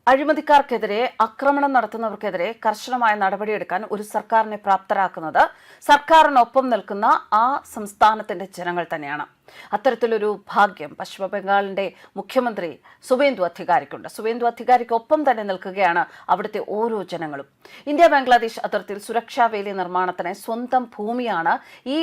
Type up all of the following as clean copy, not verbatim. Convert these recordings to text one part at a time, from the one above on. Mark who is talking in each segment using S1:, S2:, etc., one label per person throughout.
S1: അഴിമതിക്കാർക്കെതിരെ ആക്രമണം നടത്തുന്നവർക്കെതിരെ കർശനമായ നടപടിയെടുക്കാൻ ഒരു സർക്കാരിനെ പ്രാപ്തരാക്കുന്നത് സർക്കാരിനൊപ്പം നിൽക്കുന്ന ആ സംസ്ഥാനത്തിന്റെ ജനങ്ങൾ തന്നെയാണ്. അത്തരത്തിലൊരു ഭാഗ്യം പശ്ചിമ ബംഗാളിന്റെ മുഖ്യമന്ത്രി സുവേന്ദു അധികാരിക്കുണ്ട്. സുവേന്ദു അധികാരിക്കൊപ്പം തന്നെ നിൽക്കുകയാണ് അവിടുത്തെ ഓരോ ജനങ്ങളും. ഇന്ത്യ ബംഗ്ലാദേശ് അതിർത്തിയിൽ സുരക്ഷാ വേലി നിർമ്മാണത്തിന് സ്വന്തം ഭൂമിയാണ് ഈ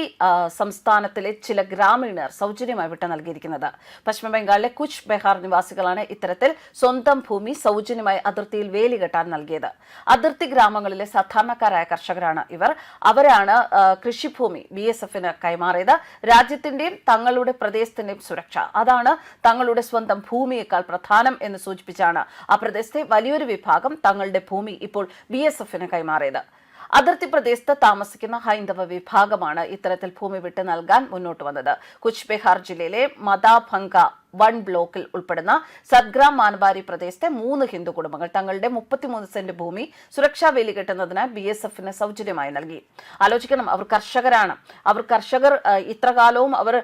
S1: സംസ്ഥാനത്തിലെ ചില ഗ്രാമീണർ സൗജന്യമായി വിട്ടു നൽകിയിരിക്കുന്നത്. പശ്ചിമ ബംഗാളിലെ കുച്ച് ബെഹാർ നിവാസികളാണ് ഇത്തരത്തിൽ സ്വന്തം ഭൂമി സൗജന്യമായി അതിർത്തിയിൽ വേലി കെട്ടാൻ നൽകിയത്. അതിർത്തി ഗ്രാമങ്ങളിലെ സാധാരണക്കാരായ കർഷകരാണ് ഇവർ. അവരാണ് കൃഷിഭൂമി BSFന് കൈമാറിയത്. രാജ്യത്തിന്റെയും തങ്ങളുടെ പ്രദേശത്തിന്റെയും സുരക്ഷ, അതാണ് തങ്ങളുടെ സ്വന്തം ഭൂമിയേക്കാൾ പ്രധാനം എന്ന് സൂചിപ്പിച്ചാണ് ആ പ്രദേശത്തെ വലിയൊരു വിഭാഗം തങ്ങളുടെ ഭൂമി ഇപ്പോൾ BSFന് കൈമാറിയത്. അതിർത്തി പ്രദേശത്ത് താമസിക്കുന്ന ഹൈന്ദവ വിഭാഗമാണ് ഇത്തരത്തിൽ ഭൂമി വിട്ട് നൽകാൻ മുന്നോട്ട് വന്നത്. കുച്ച് ബെഹാർ ജില്ലയിലെ മദാഭംഗ 1 ബ്ലോക്കിൽ ഉൾപ്പെടുന്ന സദ്ഗ്രാം മാനബാരി പ്രദേശത്തെ 3 ഹിന്ദു കുടുംബങ്ങൾ തങ്ങളുടെ 33 സെന്റ് ഭൂമി സുരക്ഷാ വേലി കെട്ടുന്നതിന് BSFന് സൗജന്യമായി നൽകി. ആലോചിക്കണം, അവർ കർഷകരാണ്. കർഷകർ ഇത്രകാലവും അവർ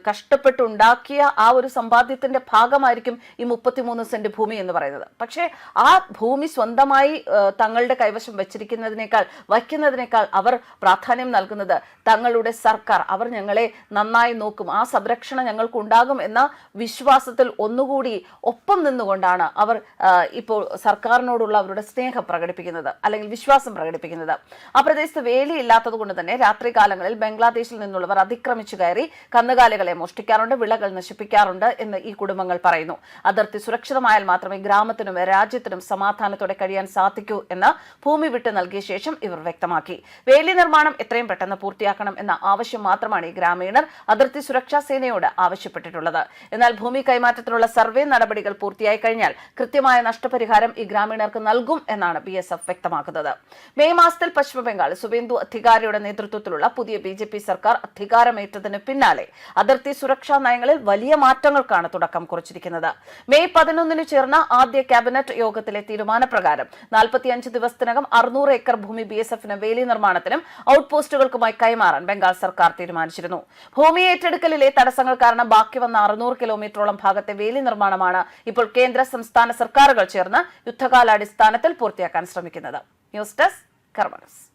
S1: കഷ്ടപ്പെട്ടുണ്ടാക്കിയ ആ ഒരു സമ്പാദ്യത്തിന്റെ ഭാഗമായിരിക്കും ഈ 33 സെന്റ് ഭൂമി എന്ന് പറയുന്നത്. പക്ഷേ ആ ഭൂമി സ്വന്തമായി തങ്ങളുടെ കൈവശം വയ്ക്കുന്നതിനേക്കാൾ അവർ പ്രാധാന്യം നൽകുന്നത് തങ്ങളുടെ സർക്കാർ, അവർ ഞങ്ങളെ നന്നായി നോക്കും, ആ സംരക്ഷണം ഞങ്ങൾക്കുണ്ടാകും എന്ന വിശ്വാസത്തിൽ ഒന്നുകൂടി ഒപ്പം നിന്നുകൊണ്ടാണ് അവർ ഇപ്പോൾ സർക്കാരിനോടുള്ള അവരുടെ സ്നേഹം പ്രകടിപ്പിക്കുന്നത്, അല്ലെങ്കിൽ വിശ്വാസം പ്രകടിപ്പിക്കുന്നത്. ആ പ്രദേശത്ത് വേലിയില്ലാത്തത് കൊണ്ട് തന്നെ രാത്രികാലങ്ങളിൽ ബംഗ്ലാദേശിൽ നിന്നുള്ളവർ അതിക്രമിച്ചു കയറി കന്നുകാലികളെ മോഷ്ടിക്കാറുണ്ട്, വിളകൾ നശിപ്പിക്കാറുണ്ട് എന്ന് ഈ കുടുംബങ്ങൾ പറയുന്നു. അതിർത്തി സുരക്ഷിതമായാൽ മാത്രമേ ഗ്രാമത്തിനും രാജ്യത്തിനും സമാധാനത്തോടെ കഴിയാൻ സാധിക്കൂ എന്ന് ഭൂമി വിട്ട് നൽകിയ ശേഷം ഇവർ വ്യക്തമാക്കി. വേലി നിർമ്മാണം എത്രയും പെട്ടെന്ന് പൂർത്തിയാക്കണം എന്ന ആവശ്യം മാത്രമാണ് ഈ ഗ്രാമീണർ അതിർത്തി സുരക്ഷാ സേനയോട് ആവശ്യപ്പെട്ടിട്ടുള്ളത്. എന്നാൽ ഭൂമി കൈമാറ്റത്തിനുള്ള സർവേ നടപടികൾ പൂർത്തിയായി കഴിഞ്ഞാൽ കൃത്യമായ നഷ്ടപരിഹാരം ഈ ഗ്രാമീണർക്ക് നൽകും എന്നാണ് BSF വ്യക്തമാക്കുന്നത്. മെയ് മാസത്തിൽ പശ്ചിമ ബംഗാൾ സുവേന്ദു അധികാരിയുടെ നേതൃത്വത്തിലുള്ള പുതിയ BJP സർക്കാർ അധികാരമേറ്റതിന് പിന്നാലെ അതിർത്തി സുരക്ഷാ നയങ്ങളിൽ വലിയ മാറ്റങ്ങൾക്കാണ് തുടക്കം കുറിച്ചിരിക്കുന്നത്. മെയ് 11 ചേർന്ന ആദ്യ ക്യാബിനറ്റ് യോഗത്തിലെ തീരുമാനപ്രകാരം 45 ദിവസത്തിനകം 600 ഏക്കർ ഭൂമി BSFന് വേലി നിർമ്മാണത്തിനും ഔട്ട് പോസ്റ്റുകൾക്കുമായി കൈമാറാൻ ബംഗാൾ സർക്കാർ തീരുമാനിച്ചിരുന്നു. ഭൂമി ഏറ്റെടുക്കലിലെ തടസ്സങ്ങൾ കാരണം ബാക്കി വന്ന 600 കിലോമീറ്ററോളം ഭാഗത്തെ വേലി നിർമ്മാണമാണ് ഇപ്പോൾ കേന്ദ്ര സംസ്ഥാന സർക്കാരുകൾ ചേർന്ന് യുദ്ധകാലാടിസ്ഥാനത്തിൽ പൂർത്തിയാക്കാൻ ശ്രമിക്കുന്നത്. ന്യൂസ് ഡെസ്ക് കർമ്മ ന്യൂസ്.